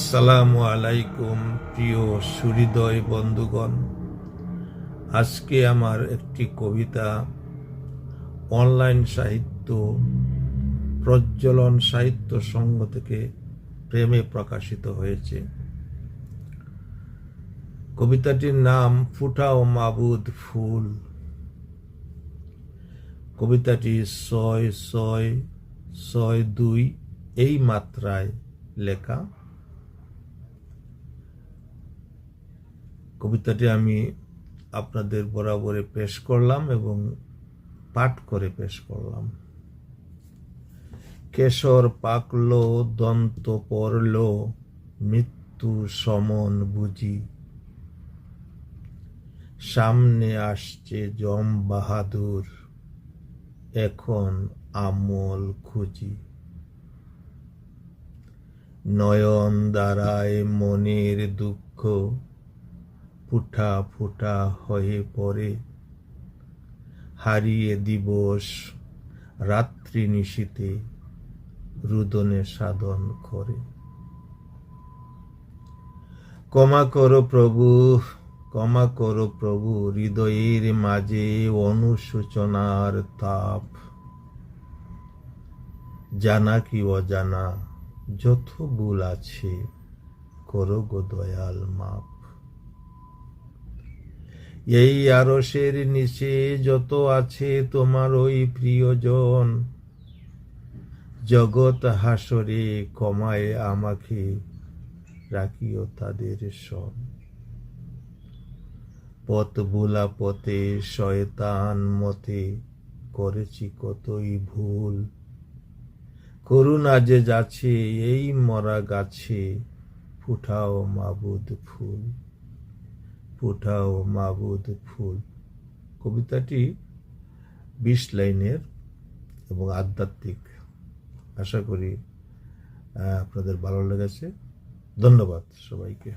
আসসালামু আলাইকুম প্রিয় সুহৃদয় বন্ধুগণ। আজকে আমার একটি কবিতা অনলাইন সাহিত্য প্রজ্বলন সাহিত্য সংঘ থেকে প্রেমে প্রকাশিত হয়েছে। কবিতাটির নাম ফুটাও মাবুদ ফুল। কবিতাটি ৬-৬-৬-২ এই মাত্রায় লেখা। কবিতাটি আমি আপনাদের বরাবরে পেশ করলাম এবং পাঠ করে পেশ করলাম। কেশর পাকল, দন্ত পড়ল, মৃত্যু সমন বুঝি। সামনে আসছে জম বাহাদুর, এখন আমল খুঁজি। নয়ন দ্বারায় মনের দুঃখ ফুটা ফুটা হয়ে পড়ে। হারিয়ে দিবস রাত্রি নিশীতে রুদনে সাধন করে। ক্ষমা করো প্রভু, ক্ষমা করো প্রভু, হৃদয়ের মাঝে অনুশোচনার তাপ। জানা কি অজানা যত ভুল আছে, করো গো দয়াল মাপ। এই আরশের নিচে যত আছে তোমার ওই প্রিয়জন, জগৎ হাসরে ক্ষমায় আমাকে রাখিও তাদের সব। পথ ভোলা পথে শয়তান মতে করেছি কতই ভুল। করুণা যে যাচ্ছে এই মরা গাছে, ফুটাও মাবুদ ফুল, ফুটাও মাবুদ ফুল। কবিতাটি ২০ লাইনের এবং আধ্যাত্মিক। আশা করি আপনাদের ভালো লেগেছে। ধন্যবাদ সবাইকে।